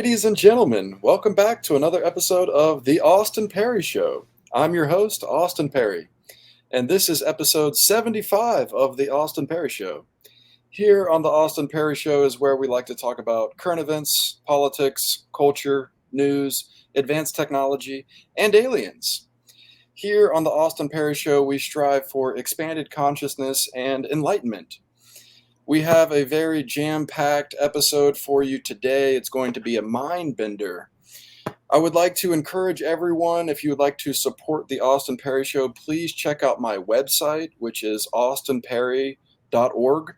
Ladies and gentlemen, welcome back to another episode of The Austin Parry Show. I'm your host, Austin Parry, and this is episode 75 of The Austin Parry Show. Here on The Austin Parry Show is where we like to talk about current events, politics, culture, news, advanced technology, and aliens. Here on The Austin Parry Show, we strive for expanded consciousness and enlightenment. We have a very jam-packed episode for you today. It's going to be a mind bender. I would like to encourage everyone, if you would like to support the Austin Parry Show, please check out my website, which is austinparry.org.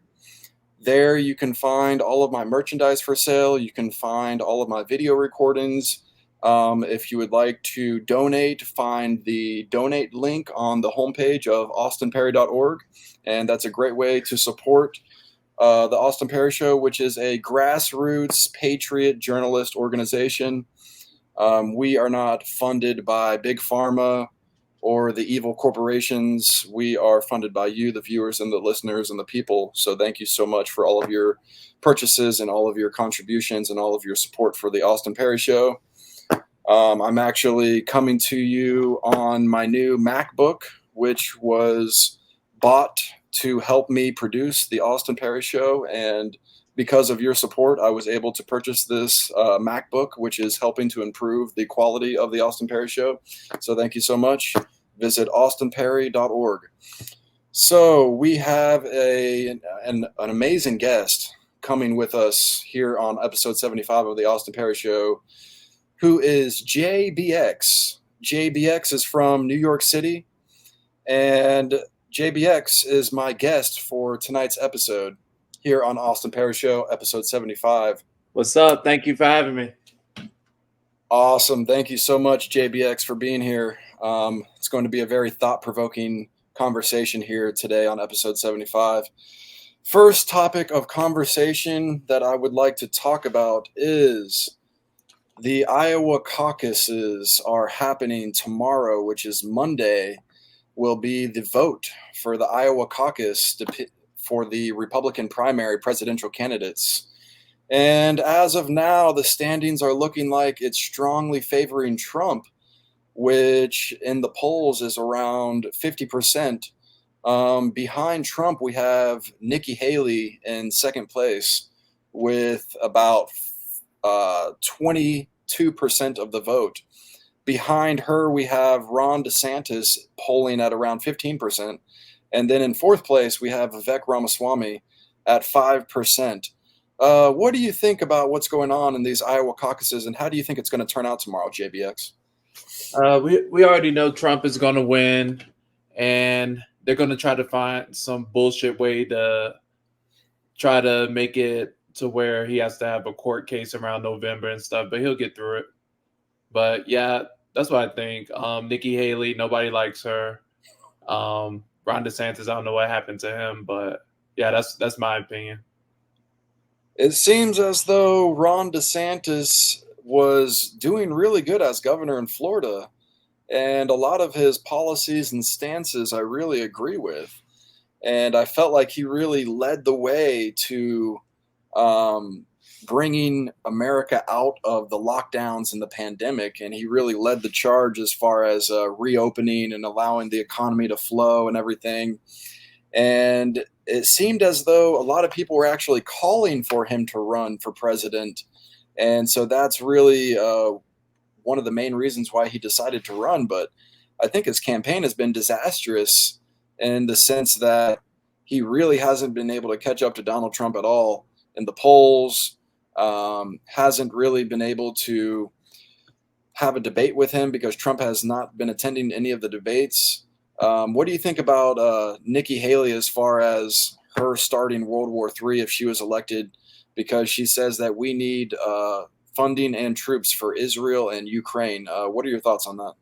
There you can find all of my merchandise for sale. You can find all of my video recordings. If you would like to donate, find the donate link on the homepage of austinparry.org, and that's a great way to support the Austin Parry Show, which is a grassroots patriot journalist organization. We are not funded by Big Pharma or the evil corporations. We are funded by you, the viewers and the listeners and the people. So thank you so much for all of your purchases and all of your contributions and all of your support for the Austin Parry Show. I'm actually coming to you on my new MacBook, which was bought to help me produce the Austin Parry Show, and because of your support, I was able to purchase this MacBook, which is helping to improve the quality of the Austin Parry Show. So thank you so much. Visit austinparry.org. So we have an amazing guest coming with us here on episode 75 of the Austin Parry Show, who is JBX. JBX is from New York City, and JBX is my guest for tonight's episode here on Austin Parry Show, episode 75. What's up? Thank you for having me. Awesome. Thank you so much, JBX, for being here. It's going to be a very thought-provoking conversation here today on episode 75. First topic of conversation that I would like to talk about is the Iowa caucuses are happening tomorrow, which is Monday. Will be the vote for the Iowa caucus for the Republican primary presidential candidates. And as of now, the standings are looking like it's strongly favoring Trump, which in the polls is around 50%. Behind Trump, we have Nikki Haley in second place with about 22% of the vote. Behind her, we have Ron DeSantis polling at around 15%. And then in fourth place, we have Vivek Ramaswamy at 5%. What do you think about what's going on in these Iowa caucuses, and how do you think it's going to turn out tomorrow, JBX? We already know Trump is going to win, and they're going to try to find some bullshit way to try to make it to where he has to have a court case around November and stuff, but he'll get through it. But yeah, that's what I think. Nikki Haley, nobody likes her. Ron DeSantis, I don't know what happened to him, but yeah, that's my opinion. It seems as though Ron DeSantis was doing really good as governor in Florida, and a lot of his policies and stances I really agree with. And I felt like he really led the way to bringing America out of the lockdowns and the pandemic, and he really led the charge as far as reopening and allowing the economy to flow and everything. And it seemed as though a lot of people were actually calling for him to run for president, and so that's really one of the main reasons why he decided to run. But I think his campaign has been disastrous in the sense that he really hasn't been able to catch up to Donald Trump at all in the polls. Hasn't really been able to have a debate with him because Trump has not been attending any of the debates. What do you think about Nikki Haley as far as her starting World War III if she was elected? Because she says that we need funding and troops for Israel and Ukraine. What are your thoughts on that?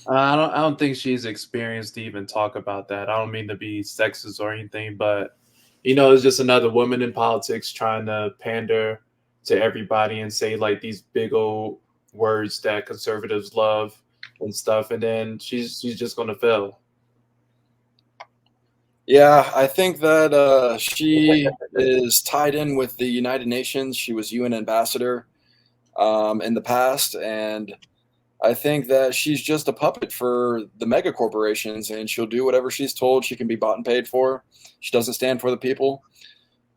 I don't think she's experienced to even talk about that. I don't mean to be sexist or anything, but it's just another woman in politics trying to pander to everybody and say like these big old words that conservatives love and stuff, and then she's just going to fail. Yeah, I think that she is tied in with the United Nations. She was UN ambassador. in the past, and I think that she's just a puppet for the mega corporations, and she'll do whatever she's told. She can be bought and paid for. She doesn't stand for the people.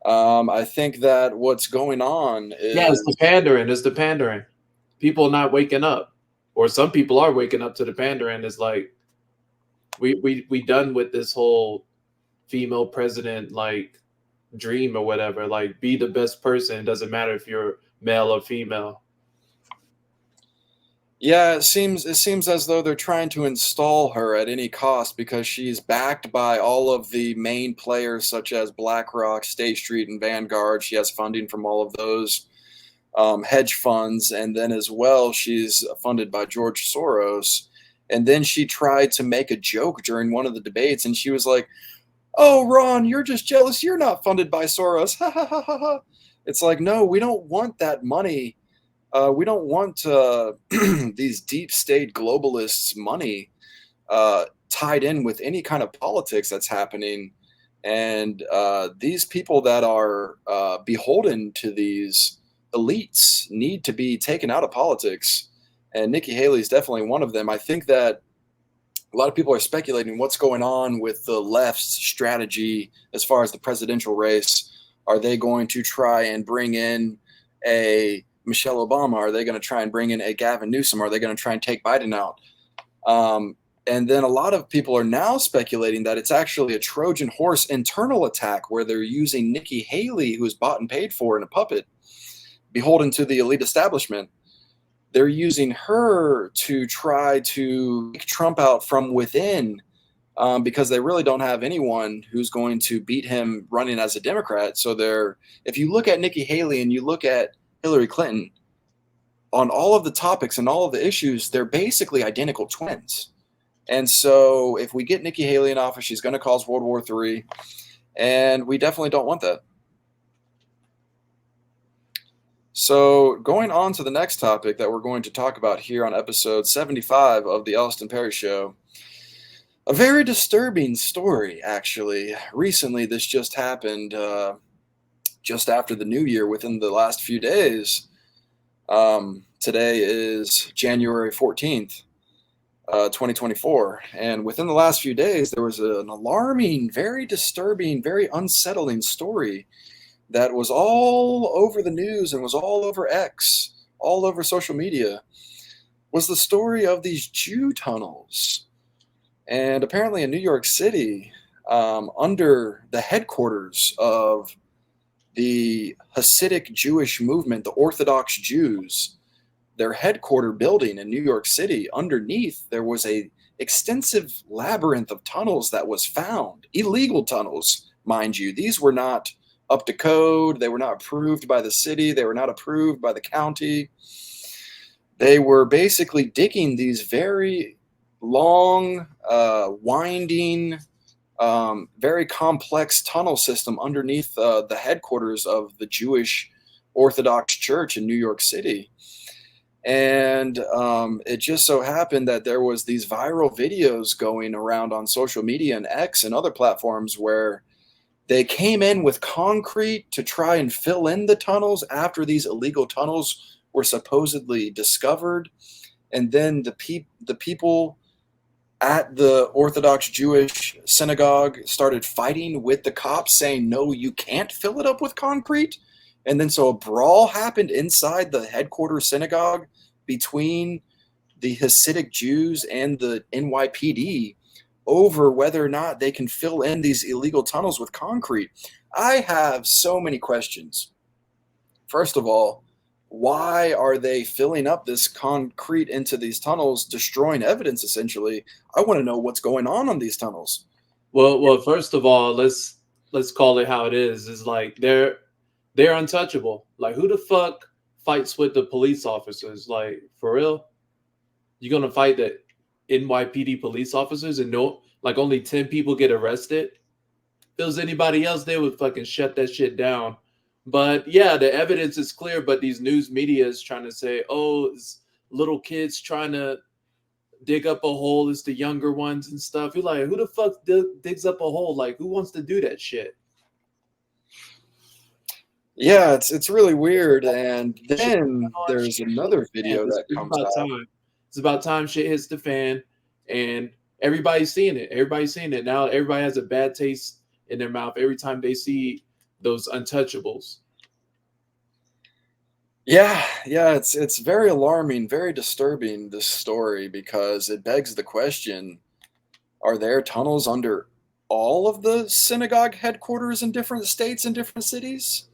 I think that what's going on Yeah, it's the is, pandering. It's the pandering. People not waking up, or some people are waking up to the pandering. It's like we done with this whole female president like dream or whatever. Like, be the best person. It doesn't matter if you're male or female. yeah, it seems as though they're trying to install her at any cost because she's backed by all of the main players such as BlackRock, State Street, and Vanguard. She has funding from all of those hedge funds, and then as well, she's funded by George Soros. And then she tried to make a joke during one of the debates, and she was like, "Oh, Ron, you're just jealous. You're not funded by Soros." Ha ha ha ha ha. It's like, no, we don't want that money. We don't want these deep state globalists' money tied in with any kind of politics that's happening. And these people that are beholden to these elites need to be taken out of politics. And Nikki Haley is definitely one of them. I think that a lot of people are speculating what's going on with the left's strategy as far as the presidential race. Are they going to try and bring in a Michelle Obama? Are they going to try and bring in a Gavin Newsom? Are they going to try and take Biden out? And then a lot of people are now speculating that it's actually a Trojan horse internal attack where they're using Nikki Haley, who is bought and paid for and a puppet, beholden to the elite establishment. They're using her to try to kick Trump out from within because they really don't have anyone who's going to beat him running as a Democrat. So if you look at Nikki Haley and you look at Hillary Clinton, on all of the topics and all of the issues, they're basically identical twins. And so if we get Nikki Haley in office, she's going to cause World War III, and we definitely don't want that. So going on to the next topic that we're going to talk about here on episode 75 of the Austin Parry Show, a very disturbing story, actually. Recently, this just happened just after the new year, within the last few days. Today is January 14th, 2024. And within the last few days, there was an alarming, very disturbing, very unsettling story that was all over the news and was all over X, all over social media, was the story of these Jew tunnels. And apparently in New York City, under the headquarters of the Hasidic Jewish movement, the Orthodox Jews, their headquarter building in New York City, underneath there was a extensive labyrinth of tunnels that was found, illegal tunnels, mind you. These were not up to code. They were not approved by the city. They were not approved by the county. They were basically digging these very long, winding, very complex tunnel system underneath the headquarters of the Jewish Orthodox Church in New York City. And it just so happened that there was these viral videos going around on social media and X and other platforms where they came in with concrete to try and fill in the tunnels after these illegal tunnels were supposedly discovered. And then the people at the Orthodox Jewish synagogue started fighting with the cops, saying, "No, you can't fill it up with concrete." And then so a brawl happened inside the headquarters synagogue between the Hasidic Jews and the NYPD over whether or not they can fill in these illegal tunnels with concrete. I have so many questions. First of all, why are they filling up this concrete into these tunnels, destroying evidence essentially? I want to know what's going on these tunnels. Well, first of all, let's call it how it is. It's like they're untouchable. Like, who the fuck fights with the police officers? Like, for real? You're gonna fight the NYPD police officers and no, like, only 10 people get arrested? If it was anybody else, they would fucking shut that shit down. But yeah, the evidence is clear, but these news media is trying to say, oh, it's little kids trying to dig up a hole. It's the younger ones and stuff. You're like, who the fuck digs up a hole? Like, who wants to do that shit? Yeah, it's really weird. And Shit then going on, there's shit hit the another fan. video It's, that it's comes about out. time. It's about time shit hits the fan, and everybody's seeing it. Everybody's seeing it now. Everybody has a bad taste in their mouth every time they see those untouchables. Yeah, it's very alarming, very disturbing, this story, because it begs the question, are there tunnels under all of the synagogue headquarters in different states and different cities?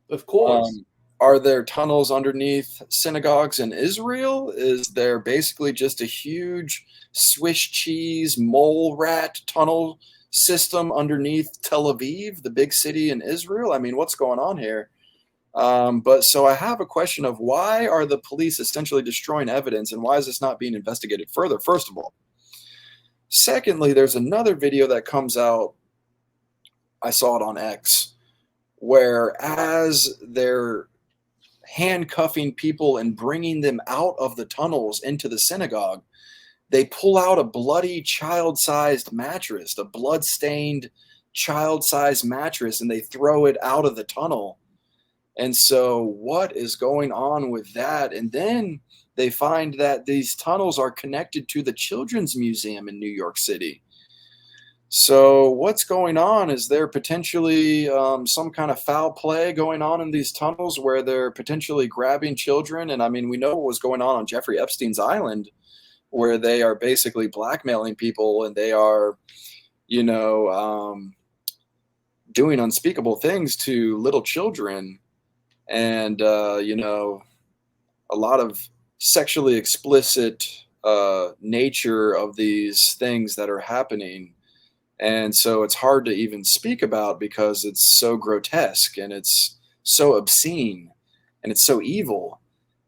Of course. Um, are there tunnels underneath synagogues in Israel? Is there basically just a huge Swiss cheese mole rat tunnel system underneath Tel Aviv, the big city in Israel? I mean, what's going on here? But so I have a question of, why are the police essentially destroying evidence, and why is this not being investigated further, first of all? Secondly, there's another video that comes out. I saw it on X, where as they're handcuffing people and bringing them out of the tunnels into the synagogue, they pull out a bloody child-sized mattress, a blood-stained child-sized mattress, and they throw it out of the tunnel. And so, what is going on with that? And then they find that these tunnels are connected to the Children's Museum in New York City. So, what's going on? Is there potentially some kind of foul play going on in these tunnels where they're potentially grabbing children? And I mean, we know what was going on Jeffrey Epstein's island, where they are basically blackmailing people, and they are, you know, doing unspeakable things to little children. And, a lot of sexually explicit nature of these things that are happening. And so it's hard to even speak about, because it's so grotesque and it's so obscene and it's so evil.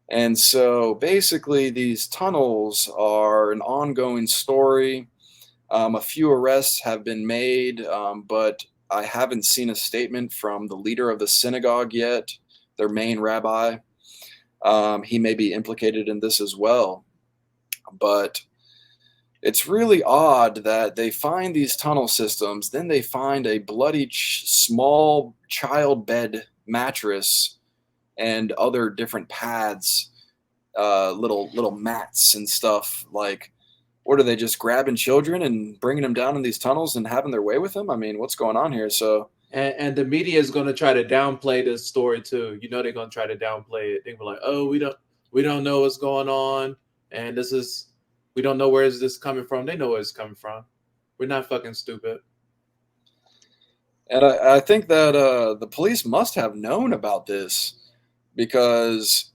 And so basically, these tunnels are an ongoing story. A few arrests have been made, but I haven't seen a statement from the leader of the synagogue yet, their main rabbi. He may be implicated in this as well. But it's really odd that they find these tunnel systems, then they find a bloody small child bed mattress and other different pads, little mats and stuff. Like, what are they, just grabbing children and bringing them down in these tunnels and having their way with them? I mean, what's going on here? So, And the media is going to try to downplay this story too. You know they're going to try to downplay it. They're like, "Oh, we don't know what's going on, and we don't know where is this coming from." They know where it's coming from. We're not fucking stupid. and I think that the police must have known about this, because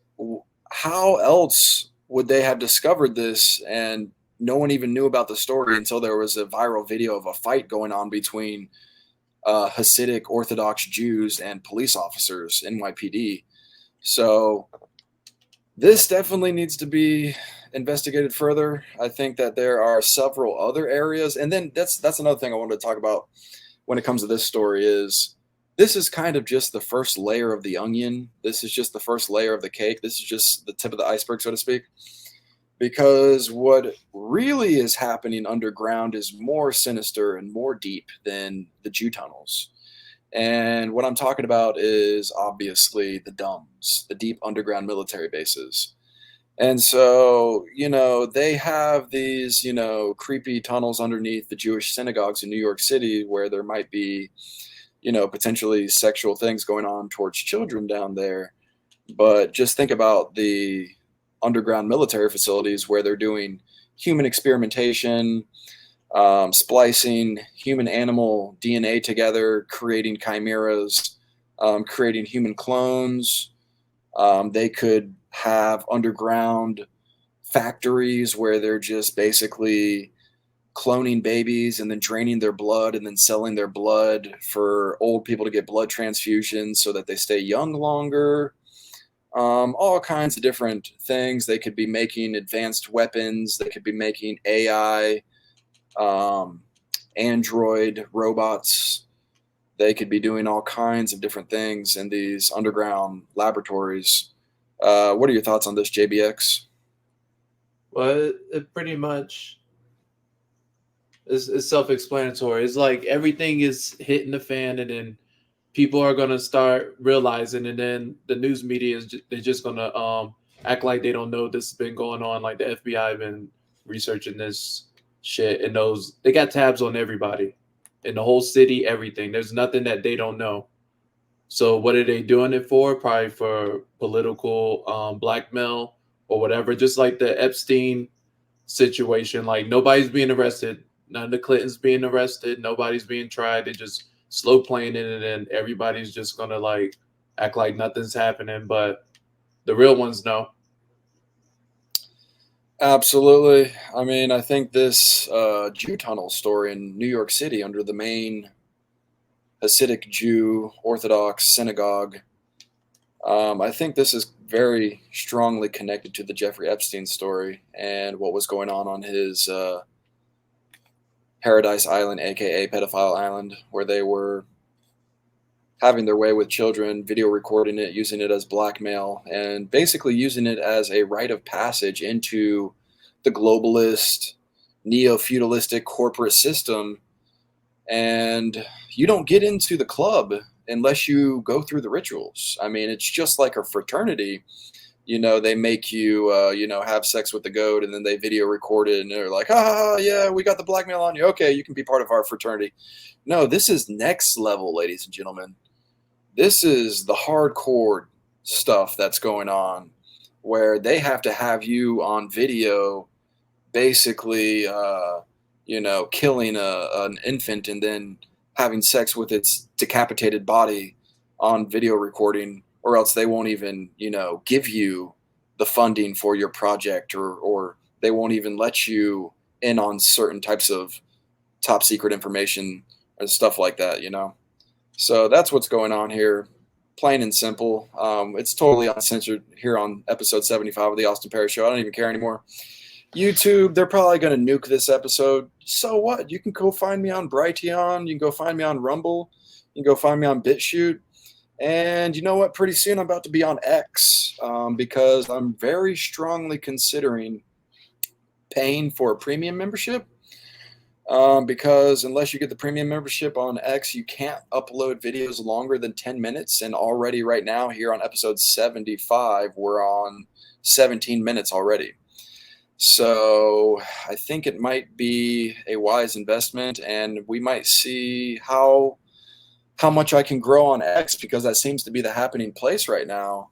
how else would they have discovered this? And no one even knew about the story until there was a viral video of a fight going on between Hasidic Orthodox Jews and police officers, NYPD. So this definitely needs to be investigated further. I think that there are several other areas, and then that's another thing I wanted to talk about when it comes to this story. Is this is kind of just the first layer of the onion. This is just the first layer of the cake. This is just the tip of the iceberg, so to speak. Because what really is happening underground is more sinister and more deep than the Jew tunnels. And what I'm talking about is obviously the DUMBs, the deep underground military bases. And so, they have these, creepy tunnels underneath the Jewish synagogues in New York City, where there might be, potentially sexual things going on towards children down there. But just think about the underground military facilities where they're doing human experimentation, splicing human animal DNA together, creating chimeras, creating human clones. They could have underground factories where they're just basically cloning babies and then draining their blood and then selling their blood for old people to get blood transfusions so that they stay young longer. All kinds of different things. They could be making advanced weapons. They could be making AI, um, android robots. They could be doing all kinds of different things in these underground laboratories. What are your thoughts on this, JBX? Well, it pretty much is self-explanatory. It's like everything is hitting the fan, and then people are gonna start realizing, and then the news media they're just gonna act like they don't know this has been going on. Like the FBI been researching this shit and knows they got tabs on everybody in the whole city, everything. There's nothing that they don't know. So what are they doing it for? Probably for political blackmail or whatever. Just like the Epstein situation. Like nobody's being arrested. None of the Clintons being arrested. Nobody's being tried. They're just slow playing it, and then everybody's just gonna like act like nothing's happening. But the real ones know. Absolutely. I mean, I think this Jew tunnel story in New York City under the main Hasidic Jew Orthodox synagogue, I think this is very strongly connected to the Jeffrey Epstein story and what was going on his Paradise Island, aka Pedophile Island, where they were having their way with children, video recording it, using it as blackmail, and basically using it as a rite of passage into the globalist, neo-feudalistic corporate system. And you don't get into the club unless you go through the rituals. I mean, it's just like a fraternity. They make you, have sex with the goat, and then they video record it, and they're like, yeah, we got the blackmail on you. Okay, you can be part of our fraternity. No, this is next level, ladies and gentlemen. This is the hardcore stuff that's going on, where they have to have you on video, basically, killing an infant and then having sex with its decapitated body on video recording, or else they won't even, give you the funding for your project, or they won't even let you in on certain types of top secret information and stuff like that. So that's what's going on here, plain and simple. It's totally uncensored here on episode 75 of the Austin Parry Show. I don't even care anymore. YouTube, they're probably going to nuke this episode. So what? You can go find me on Brighteon. You can go find me on Rumble. You can go find me on BitChute. And you know what? Pretty soon I'm about to be on X, because I'm very strongly considering paying for a premium membership. Because unless you get the premium membership on X, you can't upload videos longer than 10 minutes. And already right now here on episode 75, we're on 17 minutes already. So I think it might be a wise investment, and we might see how much I can grow on X, because that seems to be the happening place right now.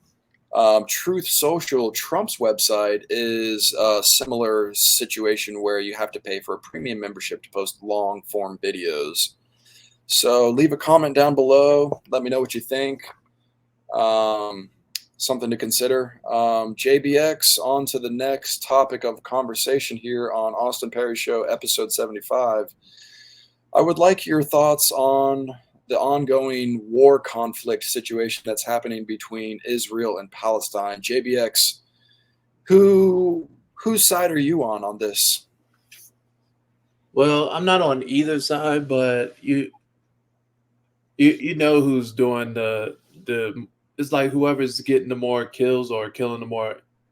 Truth Social, Trump's website, is a similar situation where you have to pay for a premium membership to post long form videos. So leave a comment down below. Let me know what you think. Something to consider. JBX, on to the next topic of conversation here on Austin Parry Show, episode 75. I would like your thoughts on the ongoing war conflict situation that's happening between Israel and Palestine. JBX, whose side are you on this? Well, I'm not on either side, but you know who's doing the it's like whoever's getting the more kills or killing the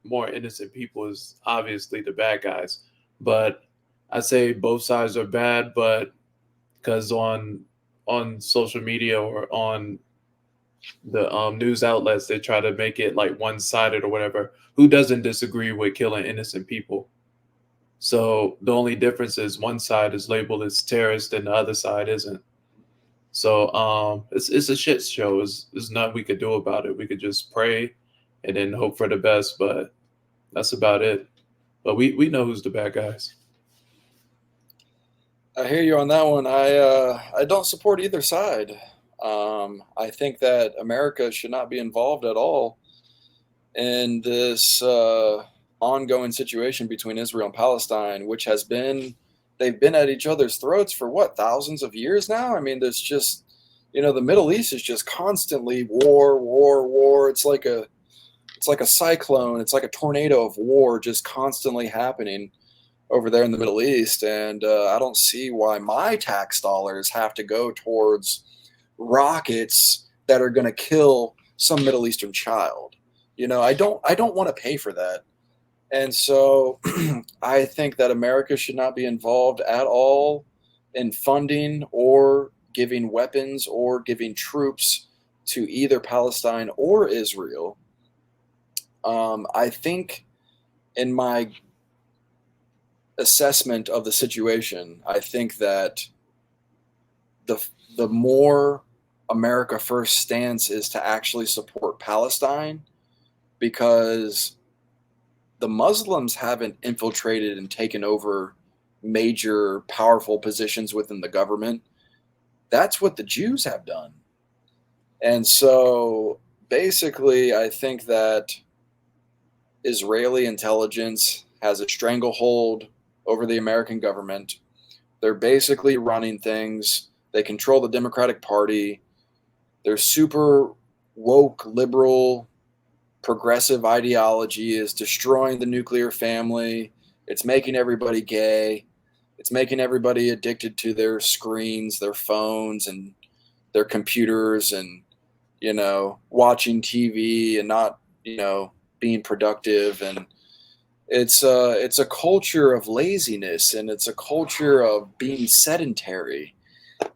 more innocent people is obviously the bad guys. But I say both sides are bad, but because on social media or on the news outlets, they try to make it like one-sided or whatever. Who doesn't disagree with killing innocent people? So the only difference is one side is labeled as terrorist and the other side isn't. So it's a shit show. There's nothing we could do about it. We could just pray and then hope for the best, but that's about it. But we know who's the bad guys. I hear you on that one. I don't support either side. I think that America should not be involved at all in this ongoing situation between Israel and Palestine, which they've been at each other's throats for what, thousands of years now? I mean, there's just, the Middle East is just constantly war, war, war. It's like a cyclone. It's like a tornado of war just constantly happening over there in the Middle East. And I don't see why my tax dollars have to go towards rockets that are going to kill some Middle Eastern child. I don't want to pay for that. And so I think that America should not be involved at all in funding or giving weapons or giving troops to either Palestine or Israel. I think in my assessment of the situation, I think that the more America First stance is to actually support Palestine, because the Muslims haven't infiltrated and taken over major powerful positions within the government. That's what the Jews have done. And so basically, I think that Israeli intelligence has a stranglehold over the American government. They're basically running things. They control the Democratic Party. Their super woke, liberal, progressive ideology is destroying the nuclear family. It's making everybody gay. It's making everybody addicted to their screens, their phones, and their computers, and, watching TV and not, being productive. And it's a culture of laziness, and it's a culture of being sedentary,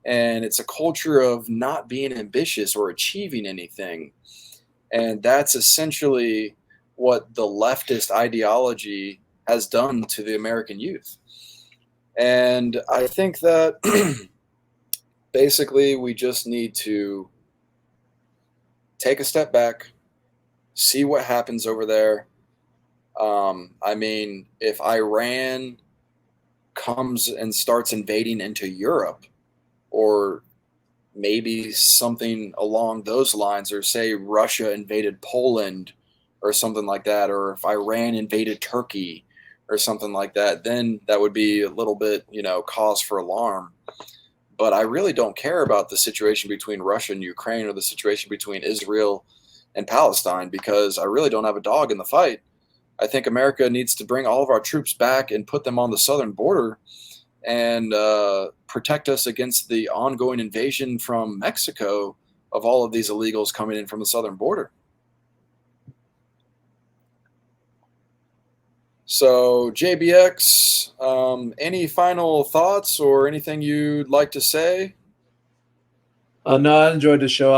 and it's a culture of not being ambitious or achieving anything. And that's essentially what the leftist ideology has done to the American youth. And I think that basically we just need to take a step back, see what happens over there. If Iran comes and starts invading into Europe, or maybe something along those lines, or say Russia invaded Poland or something like that, or if Iran invaded Turkey or something like that, then that would be a little bit, cause for alarm. But I really don't care about the situation between Russia and Ukraine, or the situation between Israel and Palestine, because I really don't have a dog in the fight. I think America needs to bring all of our troops back and put them on the southern border, and protect us against the ongoing invasion from Mexico of all of these illegals coming in from the southern border. So, JBX, any final thoughts or anything you'd like to say? No, I enjoyed the show.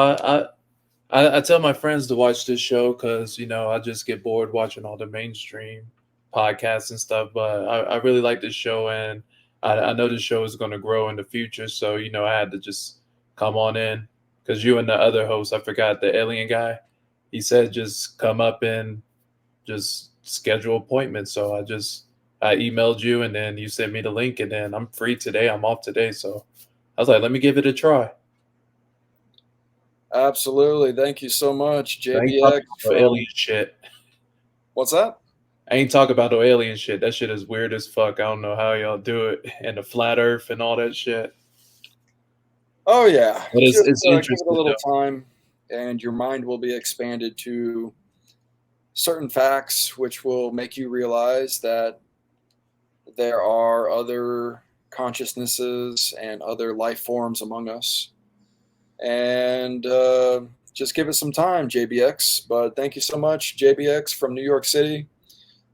I tell my friends to watch this show because I just get bored watching all the mainstream podcasts and stuff. But I really like this show, and I know this show is going to grow in the future. So I had to just come on in, because you and the other host, I forgot, the alien guy, he said just come up and just schedule appointments. So I emailed you, and then you sent me the link, and then I'm free today. I'm off today, so I was like, let me give it a try. Absolutely. Thank you so much, I ain't talking JBX. about no alien shit. What's that? I ain't talking about no alien shit. That shit is weird as fuck. I don't know how y'all do it, and the flat Earth and all that shit. Oh, yeah. But Just it's give it a interesting little though. time, and your mind will be expanded to certain facts, which will make you realize that there are other consciousnesses and other life forms among us. And just give it some time, JBX. But thank you so much, JBX from New York City,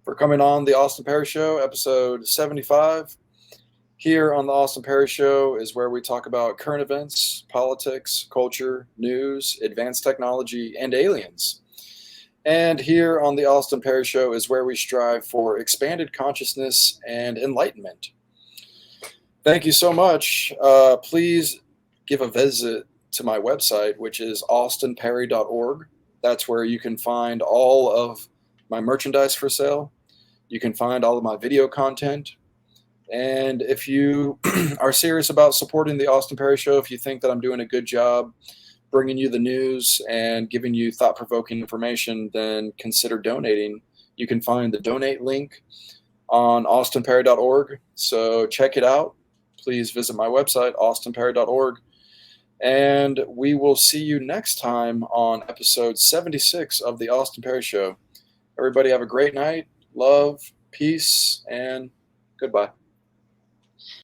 for coming on the Austin Parry Show, episode 75. Here on the Austin Parry Show is where we talk about current events, politics, culture, news, advanced technology, and aliens. And here on the Austin Parry Show is where we strive for expanded consciousness and enlightenment. Thank you so much. Please give a visit to my website, which is austinparry.org. That's where you can find all of my merchandise for sale. You can find all of my video content. And if you are serious about supporting the Austin Parry Show, if you think that I'm doing a good job bringing you the news and giving you thought-provoking information, then consider donating. You can find the donate link on austinparry.org. So check it out. Please visit my website, austinparry.org. And we will see you next time on episode 76 of the Austin Parry Show. Everybody have a great night. Love, peace, and goodbye.